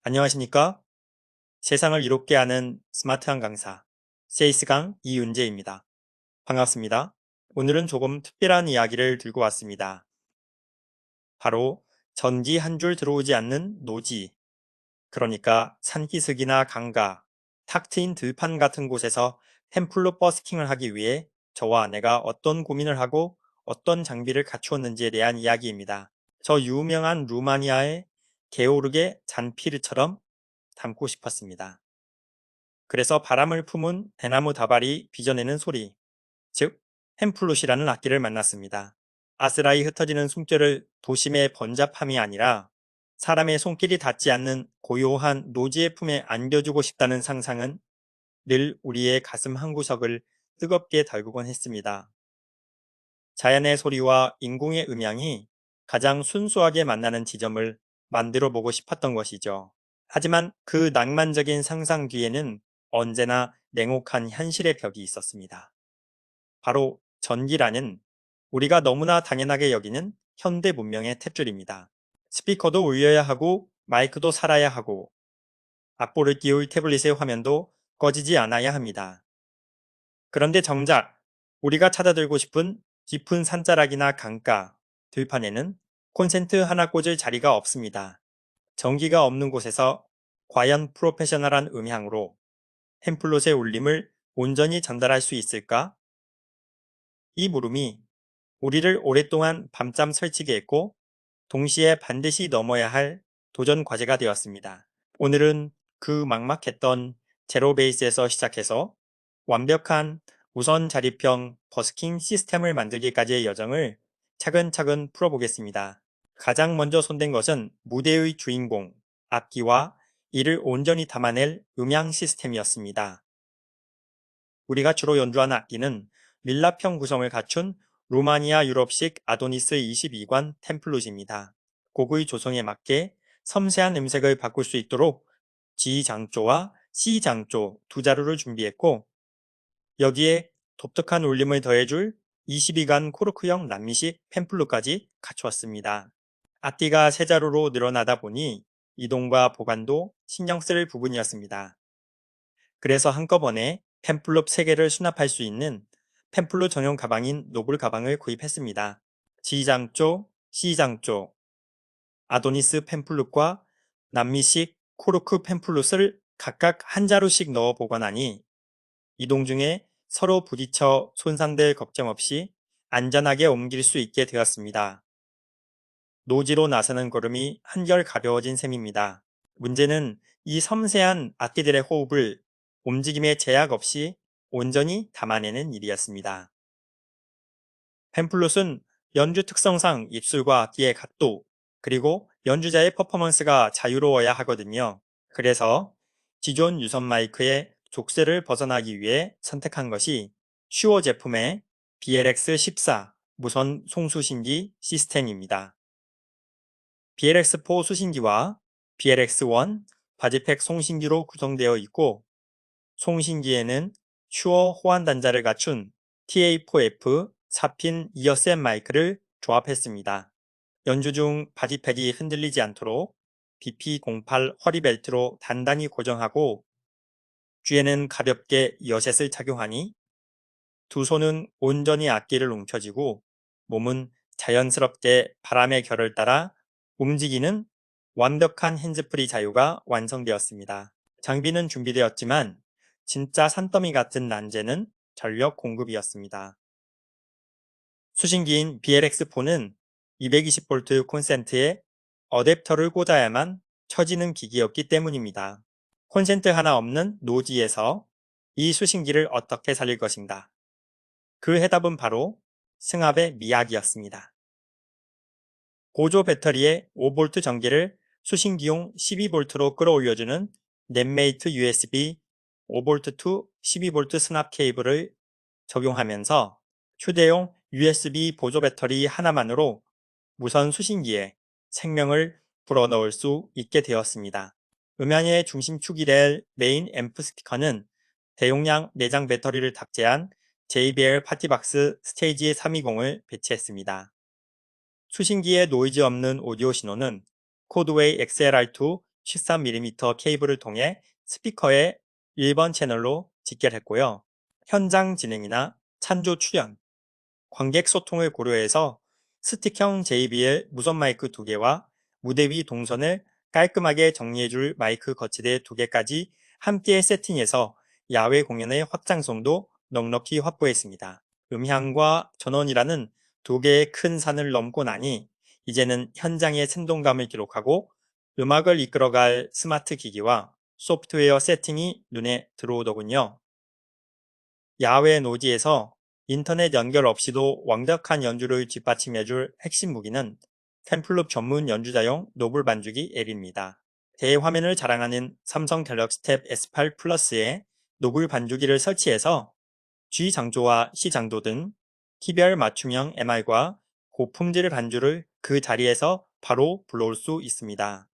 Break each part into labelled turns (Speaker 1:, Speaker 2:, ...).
Speaker 1: 안녕하십니까? 세상을 이롭게 하는 스마트한 강사, 세이스강 이윤재입니다. 반갑습니다. 오늘은 조금 특별한 이야기를 들고 왔습니다. 바로 전기 한 줄 들어오지 않는 노지, 그러니까 산기슭이나 강가, 탁 트인 들판 같은 곳에서 템플로 버스킹을 하기 위해 저와 아내가 어떤 고민을 하고 어떤 장비를 갖추었는지에 대한 이야기입니다. 저 유명한 루마니아의 게오르게 잔피르처럼 담고 싶었습니다. 그래서 바람을 품은 대나무 다발이 빚어내는 소리, 즉 햄플룻이라는 악기를 만났습니다. 아스라이 흩어지는 숨결을 도심의 번잡함이 아니라 사람의 손길이 닿지 않는 고요한 노지의 품에 안겨주고 싶다는 상상은 늘 우리의 가슴 한구석을 뜨겁게 달구곤 했습니다. 자연의 소리와 인공의 음향이 가장 순수하게 만나는 지점을 만들어 보고 싶었던 것이죠. 하지만 그 낭만적인 상상 뒤에는 언제나 냉혹한 현실의 벽이 있었습니다. 바로 전기라는 우리가 너무나 당연하게 여기는 현대 문명의 탯줄입니다. 스피커도 울려야 하고 마이크도 살아야 하고 악보를 띄울 태블릿의 화면도 꺼지지 않아야 합니다. 그런데 정작 우리가 찾아들고 싶은 깊은 산자락이나 강가, 들판에는 콘센트 하나 꽂을 자리가 없습니다. 전기가 없는 곳에서 과연 프로페셔널한 음향으로 햄플롯의 울림을 온전히 전달할 수 있을까? 이 물음이 우리를 오랫동안 밤잠 설치게 했고 동시에 반드시 넘어야 할 도전 과제가 되었습니다. 오늘은 그 막막했던 제로 베이스에서 시작해서 완벽한 우선 자립형 버스킹 시스템을 만들기까지의 여정을 차근차근 풀어보겠습니다. 가장 먼저 손댄 것은 무대의 주인공, 악기와 이를 온전히 담아낼 음향 시스템이었습니다. 우리가 주로 연주하는 악기는 밀랍형 구성을 갖춘 루마니아 유럽식 아도니스 22관 템플룻입니다. 곡의 조성에 맞게 섬세한 음색을 바꿀 수 있도록 G장조와 C장조 두 자루를 준비했고 여기에 독특한 울림을 더해줄 22간 코르크형 남미식 펜플룻까지 갖추었습니다. 악기가 세 자루로 늘어나다 보니 이동과 보관도 신경 쓸 부분이었습니다. 그래서 한꺼번에 펜플룻 3개를 수납할 수 있는 펜플룻 전용 가방인 노블 가방을 구입했습니다. G장조, C장조, 아도니스 펜플룻과 남미식 코르크 펜플룻을 각각 한 자루씩 넣어 보관하니 이동 중에 서로 부딪혀 손상될 걱정 없이 안전하게 옮길 수 있게 되었습니다. 노지로 나서는 걸음이 한결 가벼워진 셈입니다. 문제는 이 섬세한 악기들의 호흡을 움직임에 제약 없이 온전히 담아내는 일이었습니다. 펜플룻은 연주 특성상 입술과 악기의 각도, 그리고 연주자의 퍼포먼스가 자유로워야 하거든요. 그래서 기존 유선 마이크의 족쇄를 벗어나기 위해 선택한 것이 슈어 제품의 BLX14 무선 송수신기 시스템입니다. BLX4 수신기와 BLX1 바지팩 송신기로 구성되어 있고 송신기에는 슈어 호환 단자를 갖춘 TA4F 4핀 이어셋 마이크를 조합했습니다. 연주 중 바디팩이 흔들리지 않도록 BP08 허리벨트로 단단히 고정하고 뒤에는 가볍게 이어셋을 착용하니 두 손은 온전히 악기를 움켜쥐고 몸은 자연스럽게 바람의 결을 따라 움직이는 완벽한 핸즈프리 자유가 완성되었습니다. 장비는 준비되었지만 진짜 산더미 같은 난제는 전력 공급이었습니다. 수신기인 BLX4는 220V 콘센트에 어댑터를 꽂아야만 쳐지는 기기였기 때문입니다. 콘센트 하나 없는 노지에서 이 수신기를 어떻게 살릴 것인가? 그 해답은 바로 승합의 미학이었습니다. 보조 배터리에 5V 전기를 수신기용 12V로 끌어올려주는 넷메이트 USB 5V to 12V 수납 케이블을 적용하면서 휴대용 USB 보조 배터리 하나만으로 무선 수신기에 생명을 불어넣을 수 있게 되었습니다. 음향의 중심축이 될 메인 앰프 스피커는 대용량 내장 배터리를 탑재한 JBL 파티박스 스테이지 320을 배치했습니다. 수신기에 노이즈 없는 오디오 신호는 코드웨이 XLR2 13mm 케이블을 통해 스피커의 1번 채널로 직결했고요. 현장 진행이나 찬조 출연, 관객 소통을 고려해서 스틱형 JBL 무선 마이크 2개와 무대 위 동선을 깔끔하게 정리해줄 마이크 거치대 2개까지 함께 세팅해서 야외 공연의 확장성도 넉넉히 확보했습니다. 음향과 전원이라는 2개의 큰 산을 넘고 나니 이제는 현장의 생동감을 기록하고 음악을 이끌어갈 스마트 기기와 소프트웨어 세팅이 눈에 들어오더군요. 야외 노지에서 인터넷 연결 없이도 완벽한 연주를 뒷받침해줄 핵심 무기는 템플룹 전문 연주자용 노블 반주기 앱입니다. 대화면을 자랑하는 삼성 갤럭시 탭 S8 플러스에 노블 반주기를 설치해서 G 장조와 C 장조 등 키별 맞춤형 MR과 고품질 반주를 그 자리에서 바로 불러올 수 있습니다.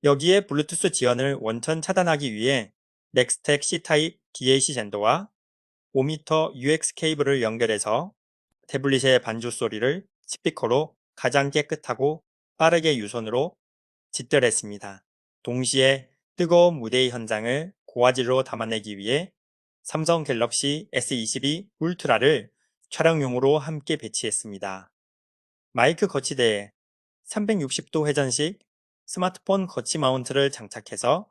Speaker 1: 여기에 블루투스 지원을 원천 차단하기 위해 넥스텍 C타입 DAC 젠더와 5m UX 케이블을 연결해서 태블릿의 반주 소리를 스피커로 가장 깨끗하고 빠르게 유선으로 집결했습니다. 동시에 뜨거운 무대의 현장을 고화질로 담아내기 위해 삼성 갤럭시 S22 울트라를 촬영용으로 함께 배치했습니다. 마이크 거치대에 360도 회전식 스마트폰 거치 마운트를 장착해서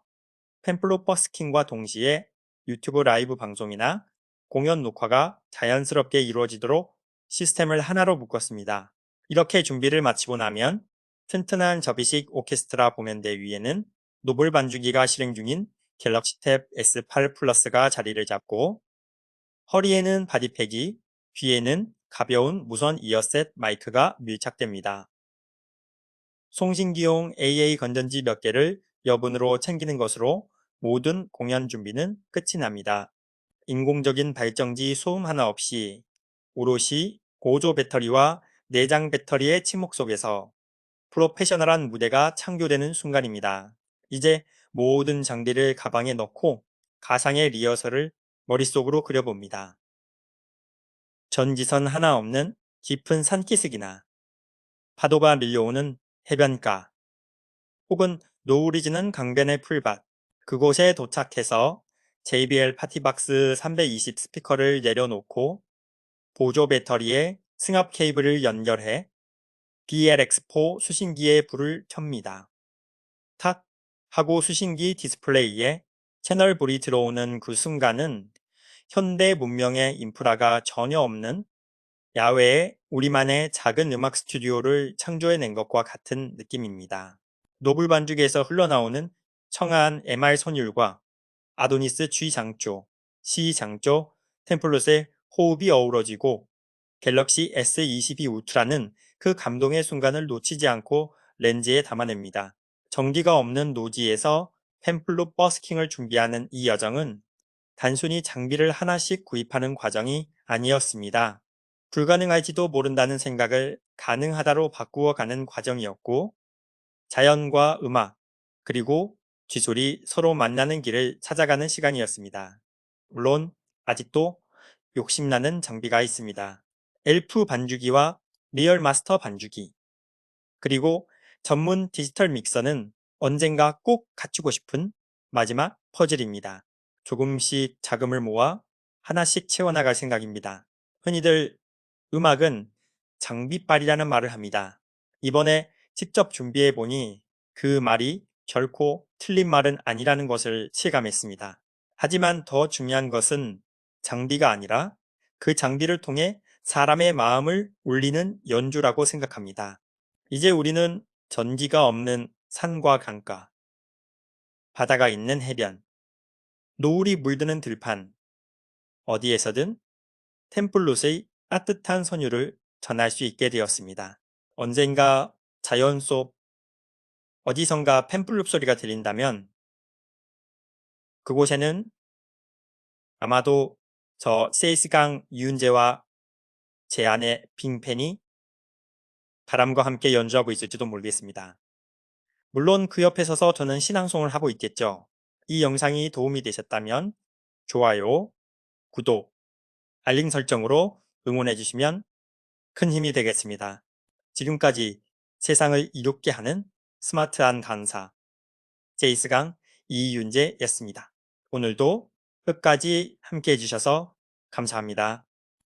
Speaker 1: 펜플로 버스킹과 동시에 유튜브 라이브 방송이나 공연 녹화가 자연스럽게 이루어지도록 시스템을 하나로 묶었습니다. 이렇게 준비를 마치고 나면 튼튼한 접이식 오케스트라 공연대 위에는 노블 반주기가 실행 중인 갤럭시 탭 S8 플러스가 자리를 잡고 허리에는 바디팩이, 귀에는 가벼운 무선 이어셋 마이크가 밀착됩니다. 송신기용 AA 건전지 몇 개를 여분으로 챙기는 것으로 모든 공연 준비는 끝이 납니다. 인공적인 발정지 소음 하나 없이 오롯이 고조 배터리와 내장 배터리의 침묵 속에서 프로페셔널한 무대가 창조되는 순간입니다. 이제 모든 장비를 가방에 넣고 가상의 리허설을 머릿속으로 그려봅니다. 전지선 하나 없는 깊은 산기슭이나 파도가 밀려오는 해변가 혹은 노을이 지는 강변의 풀밭 그곳에 도착해서 JBL 파티박스 320 스피커를 내려놓고 보조 배터리에 승합 케이블을 연결해 BLX4 수신기에 불을 켭니다. 탁 하고 수신기 디스플레이에 채널 불이 들어오는 그 순간은 현대 문명의 인프라가 전혀 없는 야외에 우리만의 작은 음악 스튜디오를 창조해낸 것과 같은 느낌입니다. 노블 반주기에서 흘러나오는 청아한 MR 선율과 아도니스 G 장조, C 장조, 템플롯의 호흡이 어우러지고 갤럭시 S22 울트라는 그 감동의 순간을 놓치지 않고 렌즈에 담아냅니다. 전기가 없는 노지에서 템플롯 버스킹을 준비하는 이 여정은 단순히 장비를 하나씩 구입하는 과정이 아니었습니다. 불가능할지도 모른다는 생각을 가능하다로 바꾸어 가는 과정이었고 자연과 음악 그리고 기술이 서로 만나는 길을 찾아가는 시간이었습니다. 물론 아직도 욕심나는 장비가 있습니다. 엘프 반주기와 리얼 마스터 반주기 그리고 전문 디지털 믹서는 언젠가 꼭 갖추고 싶은 마지막 퍼즐입니다. 조금씩 자금을 모아 하나씩 채워나갈 생각입니다. 흔히들 음악은 장비빨이라는 말을 합니다. 이번에 직접 준비해보니 그 말이 결코 틀린 말은 아니라는 것을 실감했습니다. 하지만 더 중요한 것은 장비가 아니라 그 장비를 통해 사람의 마음을 울리는 연주라고 생각합니다. 이제 우리는 전기가 없는 산과 강가, 바다가 있는 해변, 노을이 물드는 들판, 어디에서든 템플롯의 따뜻한 선율을 전할 수 있게 되었습니다. 언젠가 자연 속 어디선가 펜플룹 소리가 들린다면 그곳에는 아마도 저 세이스강 이윤재와 제 아내 빙펜이 바람과 함께 연주하고 있을지도 모르겠습니다. 물론 그 옆에 서서 저는 신앙송을 하고 있겠죠. 이 영상이 도움이 되셨다면 좋아요, 구독, 알림 설정으로 응원해 주시면 큰 힘이 되겠습니다. 지금까지 세상을 이롭게 하는 스마트한 강사 제이스강 이윤재였습니다. 오늘도 끝까지 함께 해주셔서 감사합니다.